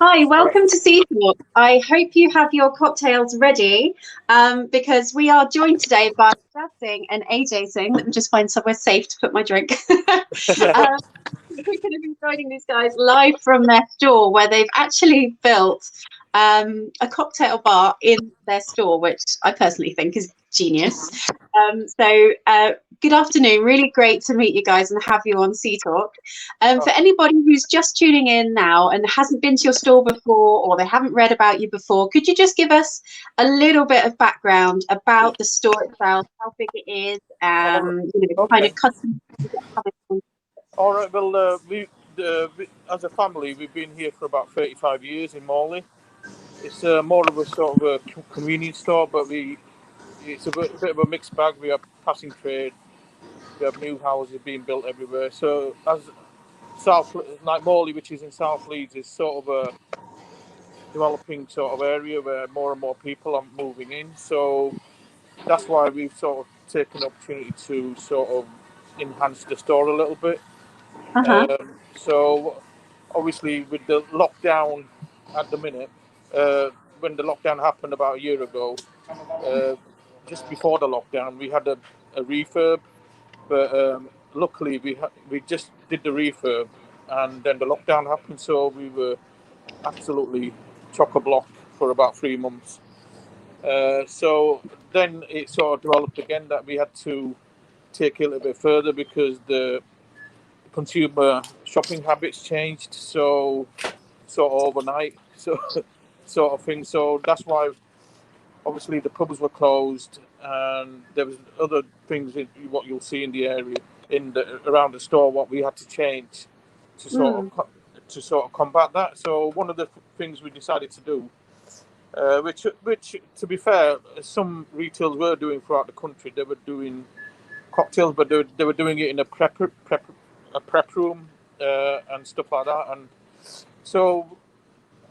Hi, welcome to Sea Talk. I hope you have your cocktails ready because we are joined today by Jazz Singh and Ajay Singh. Let me just find somewhere safe to put my drink. um, we're going to be joining these guys live from their store where they've actually built a cocktail bar in their store, which I personally think is genius. Good afternoon. Really great to meet you guys and have you on Sea Talk. For anybody who's just tuning in now and hasn't been to your store before or they haven't read about you before, could you just give us a little bit of background about the store itself, how big it is, kind Okay. of customers you get coming in? All right. Well, we, as a family, we've been here for about 35 years in Morley. It's more of a sort of a convenience store, but it's a bit of a mixed bag. We have passing trade, we have new houses being built everywhere. So as South, like Morley, which is in South Leeds, is sort of a developing sort of area where more and more people are moving in. So that's why we've sort of taken the opportunity to sort of enhance the store a little bit. Uh-huh. So obviously with the lockdown at the minute, when the lockdown happened about a year ago, uh, just before the lockdown, we had a refurb, but luckily we just did the refurb, and then the lockdown happened, so we were absolutely chock a block for about 3 months. So then it sort of developed again that we had to take it a little bit further because the consumer shopping habits changed so sort of overnight, so sort of thing. So that's why obviously the pubs were closed, and there was other things in what you'll see in the area in the around the store what we had to change to Mm. to sort of combat that. So one of the things we decided to do, which to be fair, some retailers were doing throughout the country. They were doing cocktails, but they were doing it in a prep room and stuff like that. And so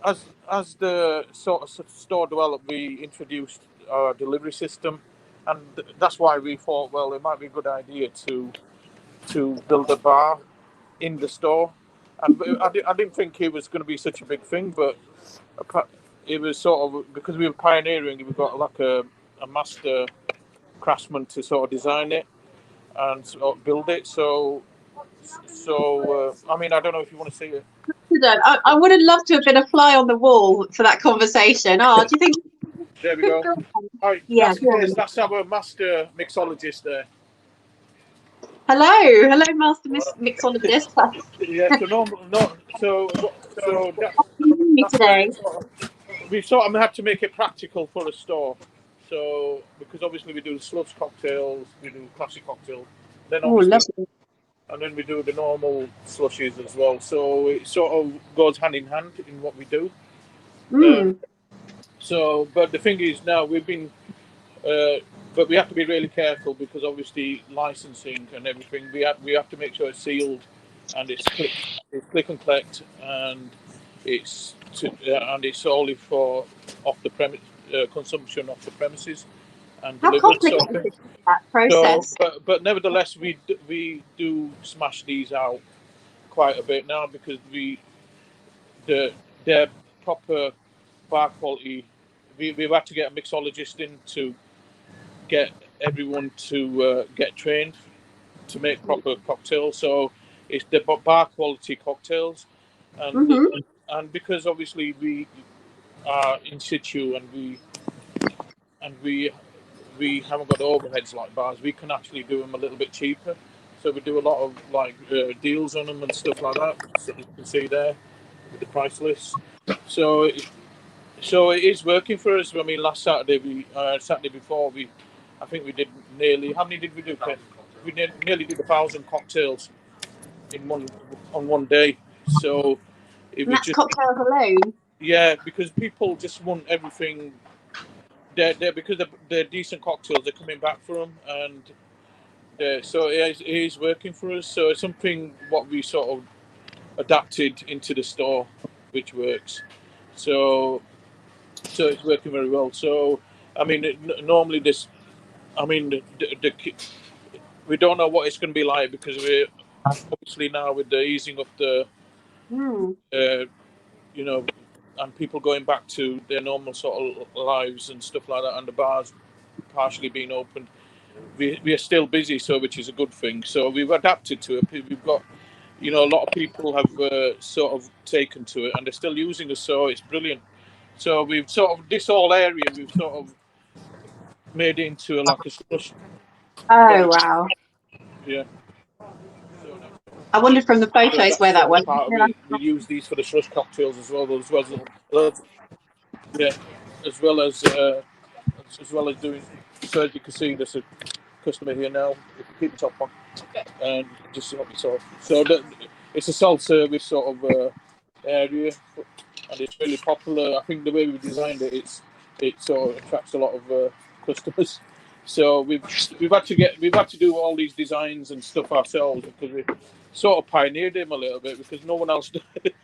as the sort of store developed, we introduced our delivery system, and that's why we thought, well, it might be a good idea to build a bar in the store. And I didn't think it was going to be such a big thing, but it was sort of because we were pioneering. We got like a master craftsman to sort of design it and sort of build it. So I mean, I don't know if you want to see it. I would have loved to have been a fly on the wall for that conversation. Oh, do you think There we we could go. go All right, Yeah, go on. that's our master mixologist there. Hello, Master Right. Mixologist. Yeah. So no, no. So Can you hear me that's where today? we sort of had to make it practical for a store. So because obviously we do slush cocktails, we do classic cocktails, then Oh, obviously lovely. and then we do the normal slushies as well. So it sort of goes hand in hand in what we do. Um, Mm. so, but the thing is now we've been, uh, but we have to be really careful because obviously licensing and everything. We have to make sure it's sealed and it's click and collect, and it's only for off the premise consumption off the premises and How delivered sort of complicated thing. is that So, process? but nevertheless, we do smash these out quite a bit now because the they're proper bar quality. We've had to get a mixologist in to get everyone to get trained to make proper cocktails. So it's the bar quality cocktails, and Mm-hmm. and because obviously we are in situ and we haven't got overheads like bars, we can actually do them a little bit cheaper. So we do a lot of like deals on them and stuff like that. So you can see there with the price list. So so it is working for us. I mean, last Saturday Saturday before I think we did nearly. How many did we do? Ken? We nearly did 1,000 cocktails in one on one day. So it And was that's just cocktails alone. yeah, because people just want everything. Because they're decent cocktails. They're coming back for them, and so it is working for us. So it's something what we sort of adapted into the store, which works. So so it's working very well. So I mean, normally this, I mean, we don't know what it's going to be like because we're obviously now with the easing of the, Mm. uh, you know, and people going back to their normal sort of lives and stuff like that, and the bars partially being opened. We are still busy, so which is a good thing. So we've adapted to it. We've got, a lot of people have sort of taken to it, and they're still using us. So it's brilliant. So we've sort of this whole area we've sort of made it into like a slush. Oh, wow. Yeah. I wondered from the So photos that's where that sort was. of part of it. We use these for the slush cocktails as well, yeah, as well as doing. So as you can see, there's a customer here now. If you keep the top on, and just help yourself. So it's a self-service sort of area, and it's really popular. I think the way we designed it, it sort of attracts a lot of customers. So we've had to do all these designs and stuff ourselves because we sort of pioneered them a little bit because no one else,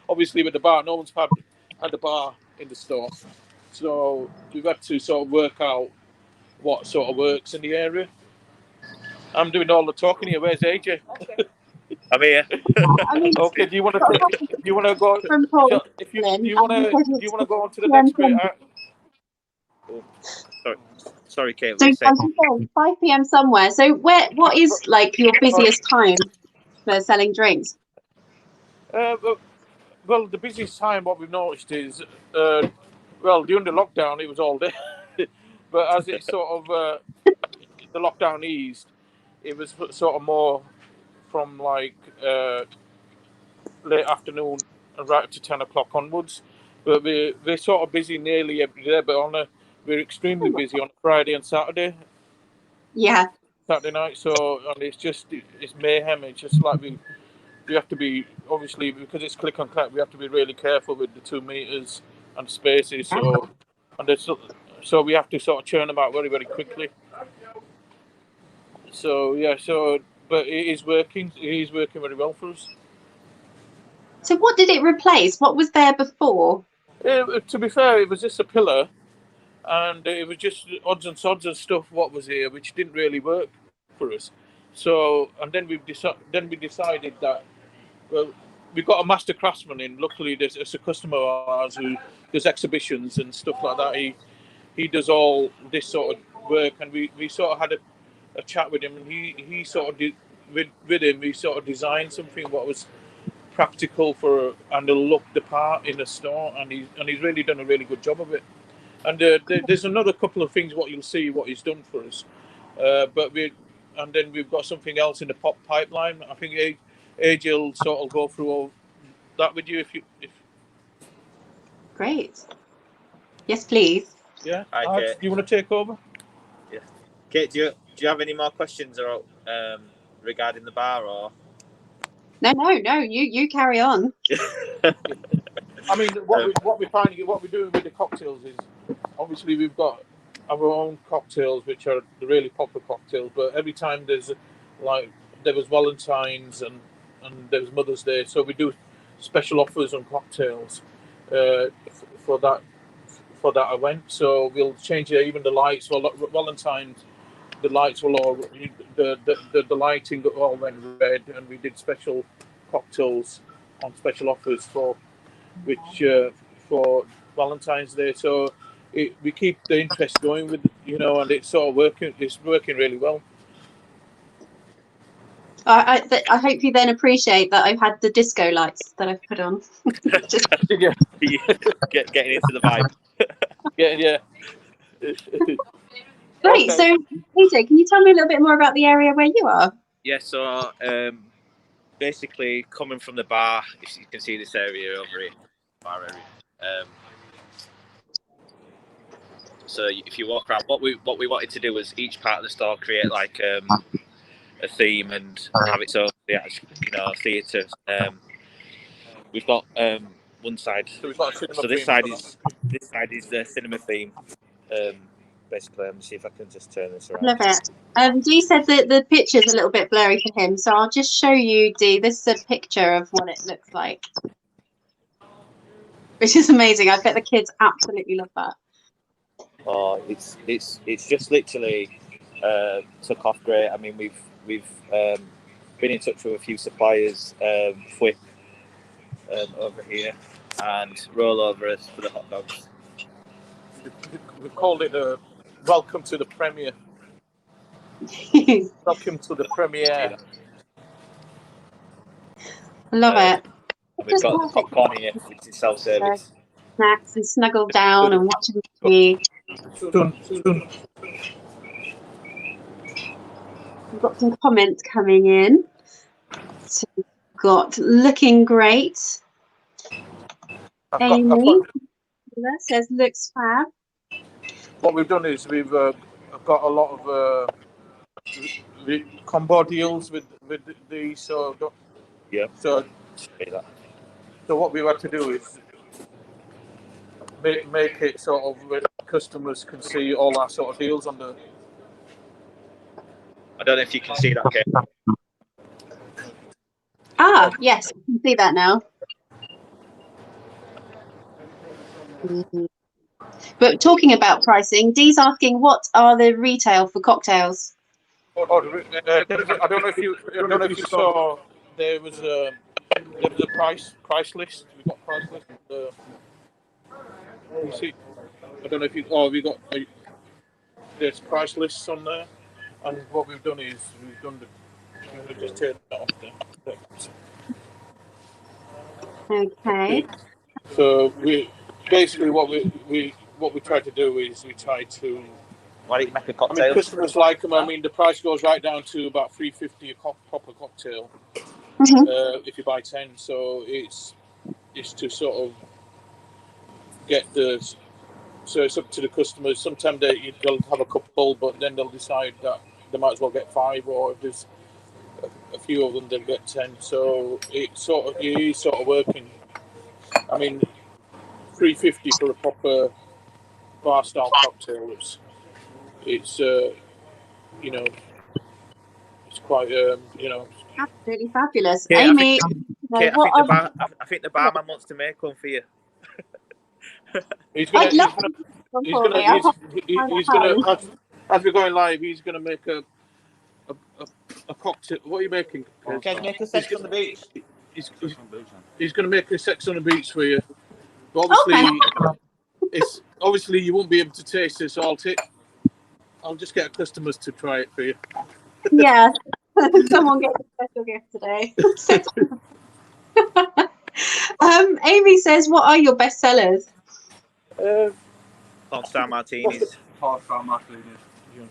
obviously with the bar, no one's had a bar in the store. So we've had to sort of work out what sort of works in the area. I'm doing all the talking here. Where's AJ? I'm here. I mean, Okay. Do you want to go? from Paul, Do you want to go on to the next bit? Sorry, Kate. So, as you say, 5 p.m. somewhere. So, what is like your busiest time for selling drinks? Well, the busiest time, what we've noticed is, during the lockdown, it was all day. But as it sort of, the lockdown eased, it was sort of more from like late afternoon and right up to 10 o'clock onwards. But we're sort of busy nearly every day, but we're extremely busy on Friday and Saturday. Yeah. Saturday night, so and it's mayhem. It's just like we have to be, obviously, because it's click and collect, we have to be really careful with the 2 meters and spaces. So we have to sort of churn them out very, very quickly. So yeah, but it is working. It is working very well for us. So what did it replace? What was there before? To be fair, it was just a pillar, and it was just odds and sods and stuff. What was here, which didn't really work for us. So and then we decided that. Well, we got a master craftsman in. Luckily, there's a customer of ours who does exhibitions and stuff like that. He does all this sort of work, and we sort of had a chat with him, and he sort of did with him. We sort of designed something what was practical and it'll look the part in the store, and he's really done a really good job of it. And there's another couple of things what you'll see what he's done for us, and then we've got something else in the pipeline. I think AJ will sort of go through all that with you if. Great. Yes, please. Yeah. Hi, Alex, Kate. do you want to take over? Yeah. Kate, do you have any more questions or regarding the bar or? No. You carry on. I mean, what we're doing with the cocktails is obviously we've got our own cocktails, which are the really popular cocktails. But every time there was Valentine's and there was Mother's Day, so we do special offers on cocktails for that event. So we'll change even the lights. Well, Valentine's, the lights will all the lighting all went red, and we did special cocktails on special offers for Valentine's Day. So we keep the interest going with and it's sort of working. It's working really well. I hope you then appreciate that I've had the disco lights that I've put on. Just... Yeah. Getting into the vibe. Yeah. Great. Okay. So, AJ, can you tell me a little bit more about the area where you are? Yeah. So basically, coming from the bar, if you can see this area over here, bar area. So if you walk around, what we wanted to do was each part of the store create like a theme and have its own theatre. We've got one side. So we've got a cinema So this theme. side is the cinema theme. Basically, let me see if I can just turn this around. Love it. Dee said that the picture's a little bit blurry for him, so I'll just show you, Dee. This is a picture of what it looks like, which is amazing. I bet the kids absolutely love that. Oh, it's just literally took off great. I mean, we've been in touch with a few suppliers, Fwip over here. and rollovers for the hot dogs. We called it a welcome to the premiere. Welcome to the premiere. Love it. And we've got the popcorn here, which is self-service. Snacks and snuggle down and watching TV. Soon. We've got some comments coming in. So we've got looking great. Amy says looks fab. What we've done is we've got a lot of combo deals with these. So Yeah. So what we've had to do is make it sort of where customers can see all our sort of deals on the. I don't know if you can see that, Kate. Ah, yes, you can see that now. But talking about pricing, Dee's asking, what are the retail for cocktails? I don't know if you saw there was a price list. We got price list. You see, I don't know if you. Oh, we got there's price lists on there, and what we've done is we've just turned that off there. Okay. So we basically what we try to do is we try to. Why don't you make a I cocktail? mean, customers like them. I mean, the price goes right down to about $3.50 a proper cocktail if you buy 10. So it's to sort of get the. So it's up to the customers. Sometimes they'll have a couple, but then they'll decide that they might as well get 5, or if there's a few of them, they'll get 10. So it is sort of working. I mean, $3.50 for a proper bar style cocktail. It's you know, it's quite Absolutely fabulous. Yeah, Amy, Kate, I think the barman wants to make one for you. He's gonna, as we're going live, he's gonna make a cocktail. What are you making? Can you make a sex on the beach? He's gonna make a sex on the beach for you. But obviously you won't be able to taste it, so I'll just get customers to try it for you. Yes. Someone gets a special gift today. Amy says, what are your best sellers? Star martinis.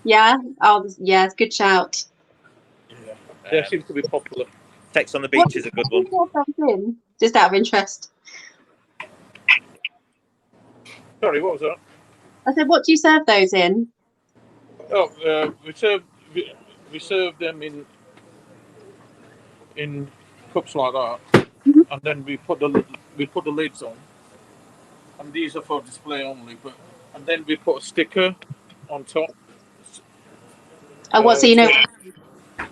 Yeah. Oh, yes. Good shout. Yeah. They seem to be popular. Sex on the beach is a good one. Just out of interest. Sorry, what was that? I said, what do you serve those in? Oh, we serve them in cups like that, and then we put the lids on, and these are for display only. And then we put a sticker on top. Oh, what? So you know.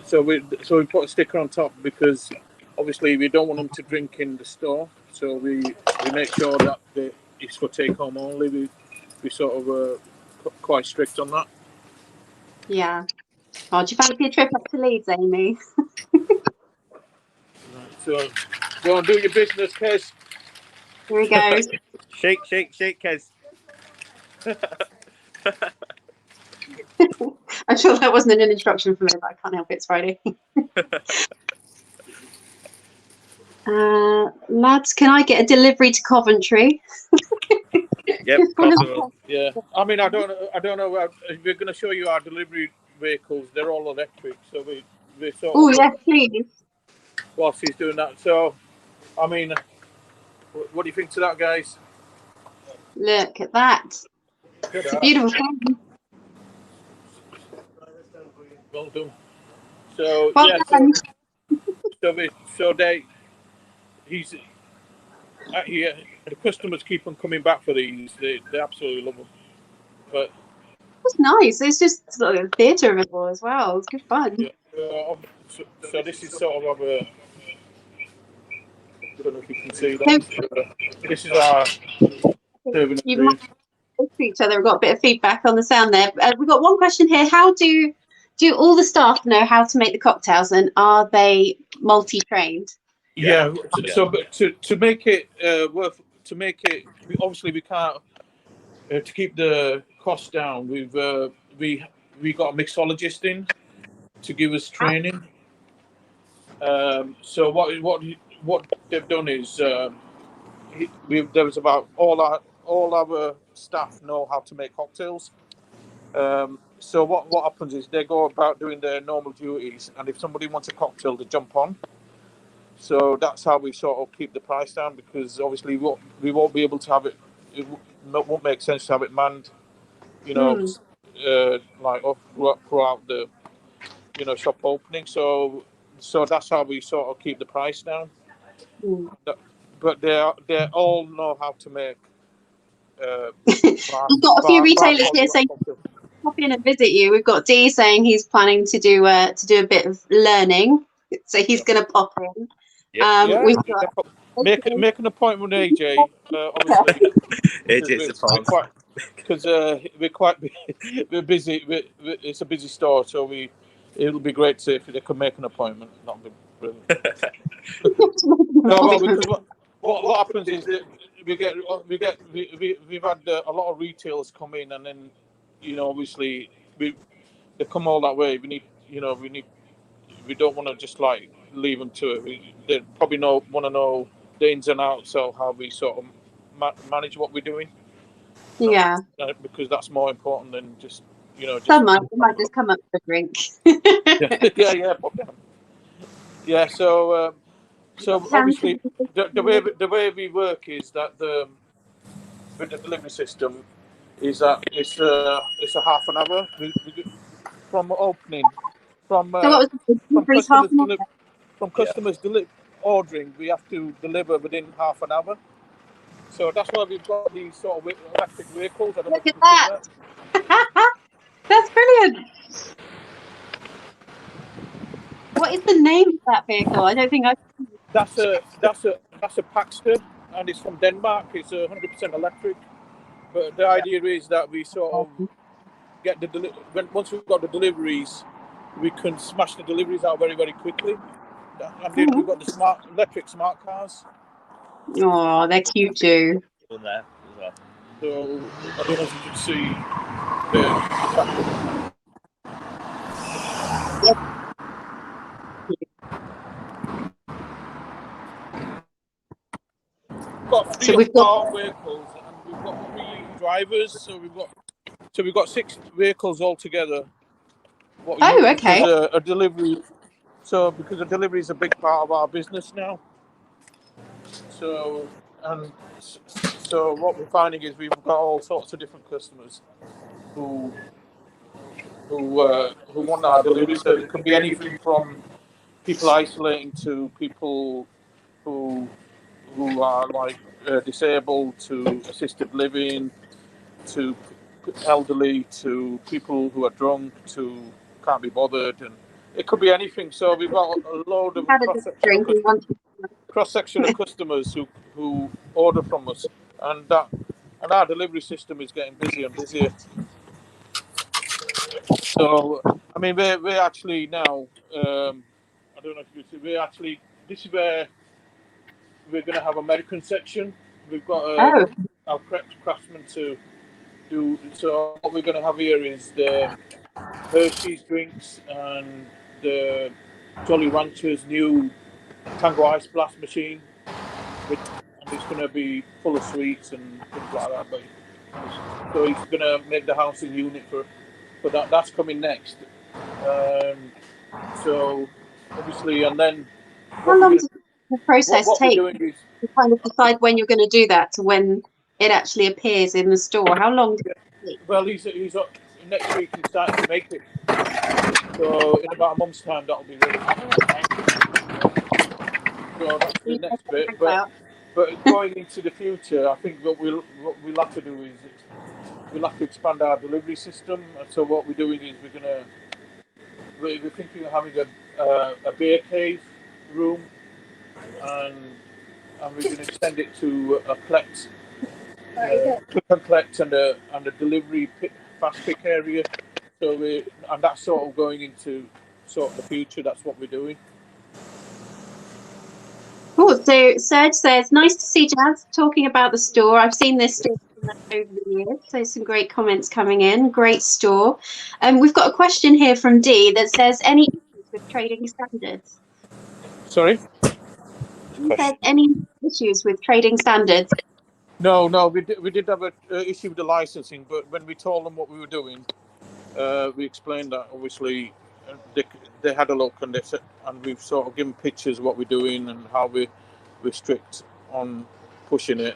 So we put a sticker on top because obviously we don't want them to drink in the store. So we make sure that it's for take home only. We sort of quite strict on that. Yeah. Oh, do you fancy a trip up to Leeds, Amy? So go and do your business, Kez. Here he goes. Shake, Kez. I'm sure that wasn't an instruction for me, but I can't help it. It's Friday. Lads, can I get a delivery to Coventry? Yep, possible. Yeah, I mean, I don't know. We're going to show you our delivery vehicles. They're all electric, so we sort of. Oh yes, please. Whilst he's doing that, so I mean, what do you think to that, guys? Look at that. It's a beautiful thing. Well done. So Well yeah, done. The customers keep on coming back for these. They absolutely love them. But it's nice. It's just sort of theatre of it all as well. It's good fun. Yeah, so this is sort of our. I don't know if you can see that. This is our. You might to each other. We've got a bit of feedback on the sound there. We've got one question here. How do all the staff know how to make the cocktails, and are they multi-trained? Yeah. So but to make it to make it. Obviously, we can't to keep the cost down. We got a mixologist in to give us training. So what they've done is there was about all our staff know how to make cocktails. So what happens is they go about doing their normal duties, and if somebody wants a cocktail, they jump on. So that's how we sort of keep the price down, because obviously we won't be able to have it. It won't make sense to have it manned, like throughout the shop opening. So that's how we sort of keep the price down. But they all know how to make. We've got a few retailers here saying pop in and visit you. We've got Dee saying he's planning to do a bit of learning, so he's going to pop in. We've got make an appointment with AJ. Obviously, because we're busy. It's a busy store, so it'll be great if they could make an appointment. That'll be brilliant. No, because what happens is that we've had a lot of retailers come in, and then obviously they come all that way. We don't want to just like leave them to it. They probably want to know the ins and outs of how we sort of manage what we're doing. Yeah, because that's more important than just Some might just come up for a drink. Yeah. So obviously the way we work is that with the delivery system is that it's a half an hour from opening from customers ordering. We have to deliver within half an hour. So that's why we've got these sort of electric vehicles. I don't know if you can see that. That's brilliant. What is the name of that vehicle? I don't think I've seen it. That's a Paxton, and it's from Denmark. It's 100% electric. But the idea is that we sort of get once we've got the deliveries, we can smash the deliveries out very, very quickly. And then we've got the electric smart cars. Oh, they're cute too. There as well. So I don't know if you can see the we've got 3 vehicles, and we've got 3 drivers. So we've got 6 vehicles altogether. Okay. Because a delivery. So because a delivery is a big part of our business now. So what we're finding is we've got all sorts of different customers who want our delivery. So it can be anything from people isolating to people who are like disabled, to assisted living, to elderly, to people who are drunk, to can't be bothered, and it could be anything. So we've got a load of cross-section of customers who order from us, and our delivery system is getting busier and busier. So I mean, we're actually now. I don't know if you see. This is where we're going to have American section. We've got our craftsmen to do. So what we're going to have here is the Hershey's drinks and the Jolly Ranchers new Tango Ice Blast machine, and it's going to be full of sweets and things like that. But so he's going to make the housing unit for that. That's coming next. So obviously, and then how long does the process take to kind of decide when you're going to do that to when it actually appears in the store? How long does it take? Well, he's next week he's starting to make it. So in about a month's time, that'll be ready. So that's the next bit. But going into the future, I think what we'll have to do is we'll have to expand our delivery system. And so what we're doing is we're thinking of having a beer cave room, and we're going to extend it to a collect, click and collect, and a delivery fast pick area. So and that's sort of going into sort of the future. That's what we're doing. Oh, so Serge says, nice to see Jazz talking about the store. I've seen this store over the years, so some great comments coming in. Great store. We've got a question here from Dee that says, any issues with trading standards? Sorry? He says, any issues with trading standards? No, we did have an issue with the licensing, but when we told them what we were doing, we explained that obviously they had a look and they said, and we've sort of given pictures of what we're doing and how we're strict on pushing it,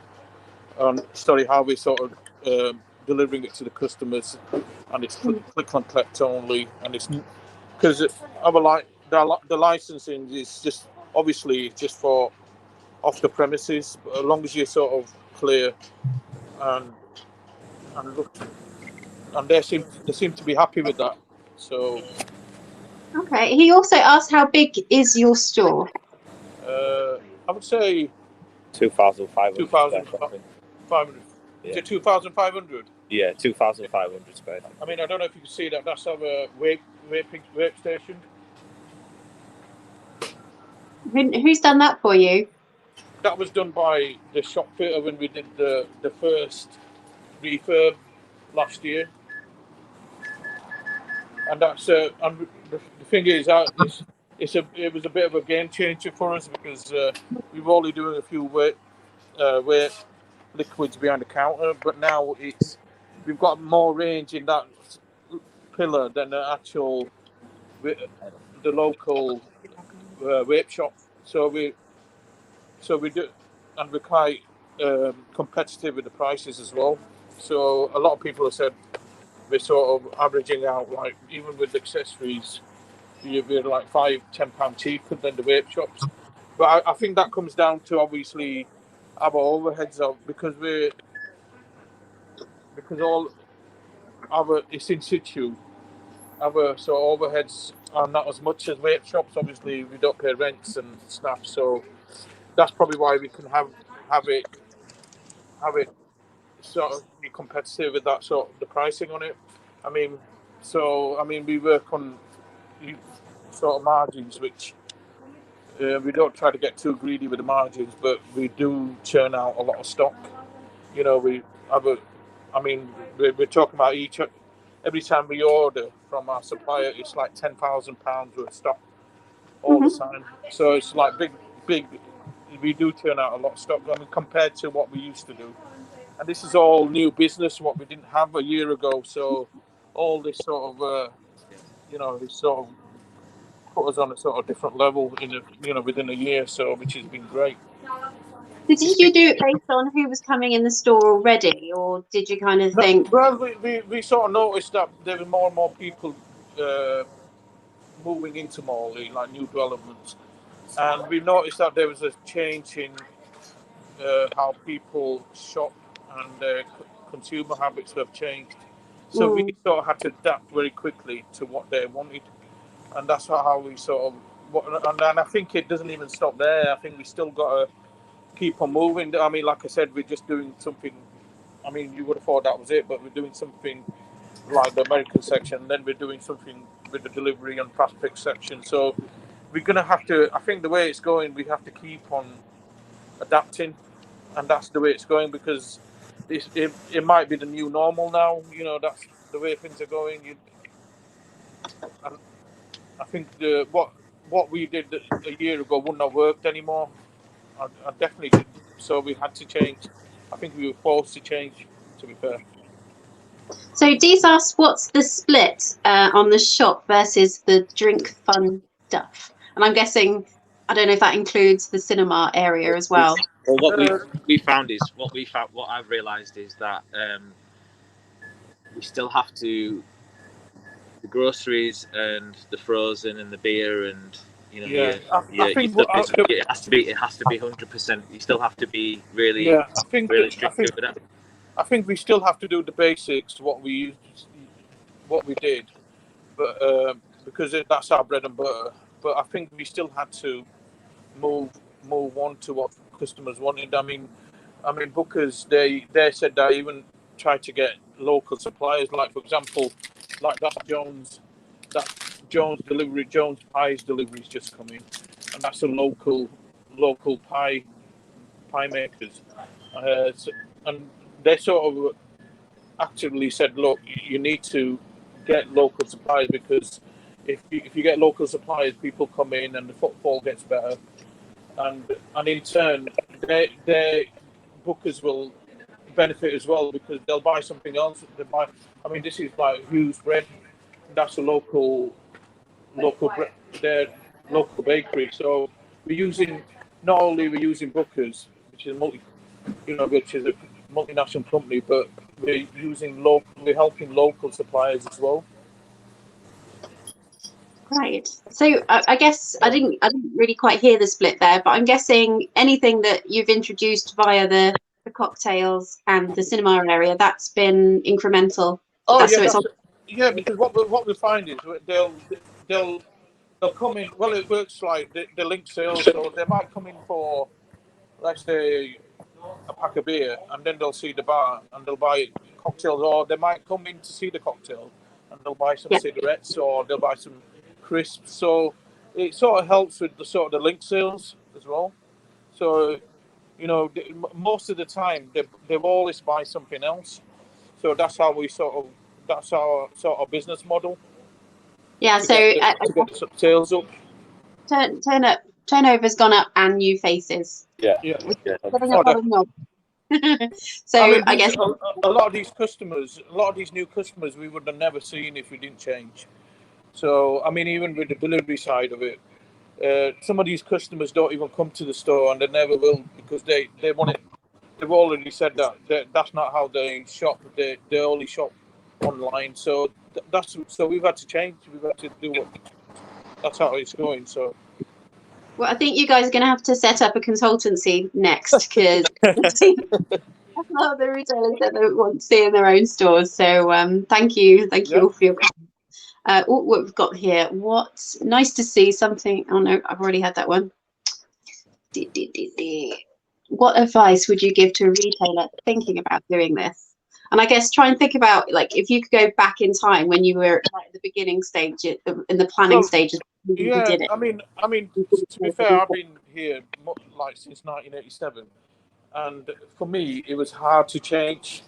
how we sort of delivering it to the customers, and it's click and collect only, and it's because the licensing is just obviously just for off the premises, but as long as you're sort of clear and look, and they seem to be happy with that. So Okay. He also asked, how big is your store? I would say 2,500. 2,500. Yeah. Is it 2,500? Yeah, 2,500 square feet. I mean, I don't know if you can see that. That's our vape station. Who's done that for you? That was done by the shop fitter when we did the first refurb last year. And that's and the thing is, it was a bit of a game changer for us because we were only doing a few vape liquids behind the counter, but now we've got more range in that pillar than the actual the local vape shop. So we do, and we're quite competitive with the prices as well. So a lot of people have said we're sort of averaging out, like even with accessories, we're like £5-10 cheaper than the vape shops. But I think that comes down to obviously our overheads because all our it's in situ. Our overheads are not as much as vape shops. Obviously, we don't pay rents and stuff, so that's probably why we can have it sort of be competitive with that sort of the pricing on it. I mean, we work on sort of margins, which we don't try to get too greedy with the margins, but we do churn out a lot of stock. You know, we have we're talking about every time we order from our supplier, it's like £10,000 worth of stock all the time. So it's like big. We do turn out a lot of stock. I mean, compared to what we used to do, and this is all new business, what we didn't have a year ago. So all this sort of, this sort of put us on a sort of different level within a year. So which has been great. Did you do it based on who was coming in the store already, or did you kind of think? Well, we sort of noticed that there were more and more people moving into Morley, like new developments, and we noticed that there was a change in how people shop and consumer habits have changed. So we sort of had to adapt very quickly to what they wanted, and that's how we sort of. And I think it doesn't even stop there. I think we still got to keep on moving. I mean, like I said, we're just doing something. I mean, you would have thought that was it, but we're doing something like the American section. Then we're doing something with the delivery and prospect section. So we're going to have to. I think the way it's going, we have to keep on adapting, and that's the way it's going because it might be the new normal now. You know, that's the way things are going. And I think what we did a year ago wouldn't have worked anymore. I definitely didn't. So we had to change. I think we were forced to change, to be fair. So Dee's asked, what's the split on the shop versus the drink fun stuff? And I'm guessing, I don't know if that includes the cinema area as well. Well, what we found is what I've realised is that we still have to the groceries and the frozen and the beer and I think it has to be 100%. You still have to be really strict with that. I think we still have to do the basics, what we did, but because that's our bread and butter. But I think we still had to move on to what customers wanted. I mean, Booker's they said they even tried to get local suppliers, like for example, like that Jones delivery, Jones Pies delivery is just coming, and that's a local local pie makers, and they sort of actively said, look, you need to get local suppliers, because if you get local suppliers, people come in and the footfall gets better, and in turn, their bookers will benefit as well, because they'll buy something else. They buy, I mean, this is like Hugh's Bread. That's a local their local bakery. So we're using, not only we're using bookers, which is which is a multinational company, but we're helping local suppliers as well. Right. So I guess I didn't really quite hear the split there, but I'm guessing anything that you've introduced via the cocktails and the cinema area, that's been incremental. Oh Yeah, because what we find is they'll come in. Well, it works like the link sales, so they might come in for, let's say, a pack of beer, and then they'll see the bar and they'll buy cocktails, or they might come in to see the cocktail and they'll buy some cigarettes, or they'll buy some crisps. So it sort of helps with the link sales as well. So most of the time they always buy something else. So that's our sort of business model. Yeah. To So get the sales up. Turnover's gone up and new faces. Yeah. So I mean, I guess a lot of these new customers, we would have never seen if we didn't change. So, I mean, even with the delivery side of it, some of these customers don't even come to the store, and they never will, because they want it. They've already said that's not how they shop. They only shop online. So so we've had to change. We've had to do what. That's how it's going. So. Well, I think you guys are going to have to set up a consultancy next, because a lot of the retailers that don't want to stay in their own stores. So thank you all for your comments. What we've got here. What's nice to see something. Oh no, I've already had that one. What advice would you give to a retailer thinking about doing this? And I guess try and think about, like, if you could go back in time when you were at the beginning stage, in the planning stages. Yeah, did it. I mean, to be fair, I've been here like since 1987, and for me, it was hard to change,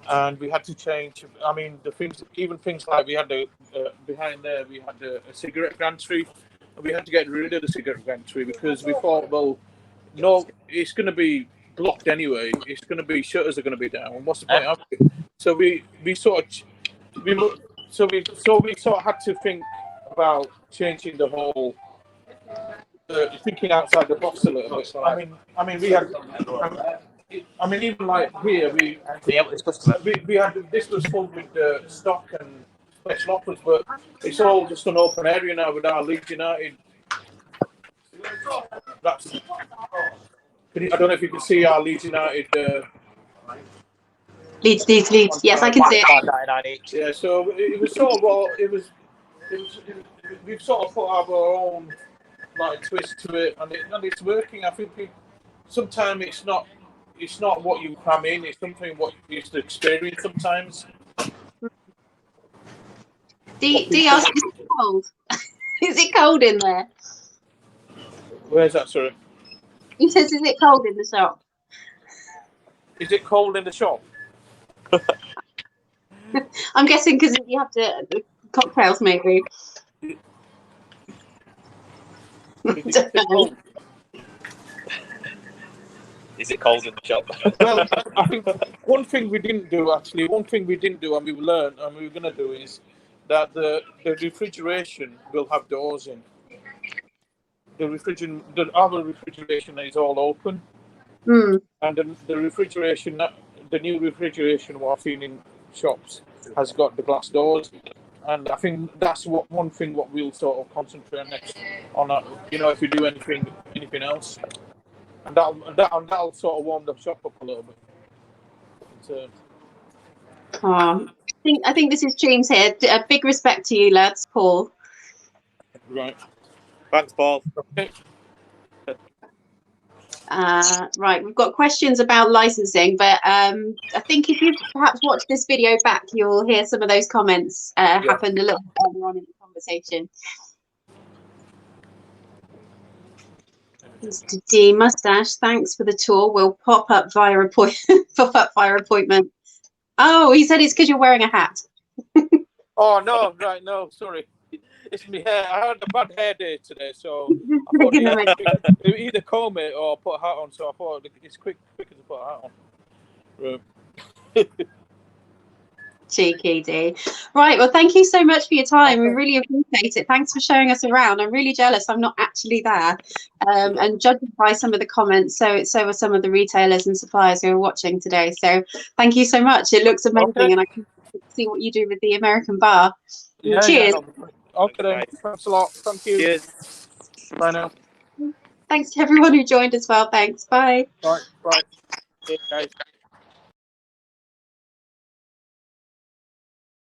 and we had to change. I mean, things like we had behind there, we had a cigarette gantry, and we had to get rid of the cigarette gantry, because we thought, well, no, it's going to be blocked anyway. It's going to be, shutters are going to be down. What's the point of it? So we sort of had to think about changing the whole, thinking outside the box a little bit. I mean, we had. I mean, even like here, we had this was full with stock and special offers, but it's all just an open area now with our Leeds United. I don't know if you can see our Leeds United. Leeds. Yes, I can see it. Yeah, so it was sort of, well, we've sort of put our own like twist to it, and it's working. I think sometimes it's not what you cram in; it's something what is the experience sometimes. D ask, is it cold? Is it cold in there? Where's that, sorry? He says, is it cold in the shop? Is it cold in the shop? I'm guessing because you have to cocktails, maybe. Is it cold in the shop? Well, I think one thing we didn't do, and we've learned, and we're going to do, is that the refrigeration will have doors in. Our refrigeration is all open, and the refrigeration, the new refrigeration what I've seen in shops has got the glass doors, and I think that's one thing what we'll sort of concentrate next on. If we do anything else, and that'll sort of warm the shop up a little bit. I think this is James here. A big respect to you, lads. Paul. Right. Thanks, Paul. Right, we've got questions about licensing, but I think if you perhaps watch this video back, you'll hear some of those comments happened a little earlier on in the conversation. Mr. D Mustache, thanks for the tour. We'll pop up via appointment. Oh, he said it's because you're wearing a hat. Oh no, right, no, sorry. It's my hair. I had a bad hair day today, so I thought either comb it or put a hat on. So I thought it's quicker to put a hat on. Right. Cheeky D. Right, well, thank you so much for your time. We really appreciate it. Thanks for showing us around. I'm really jealous I'm not actually there. And judging by some of the comments, so are some of the retailers and suppliers who are watching today. So thank you so much. It looks amazing, and I can see what you do with the American bar. Yeah, cheers. Yeah, okay, then. Thanks a lot. Thank you. Cheers. Bye now. Thanks to everyone who joined as well. Thanks. Bye. Bye. Bye. Cheers, guys.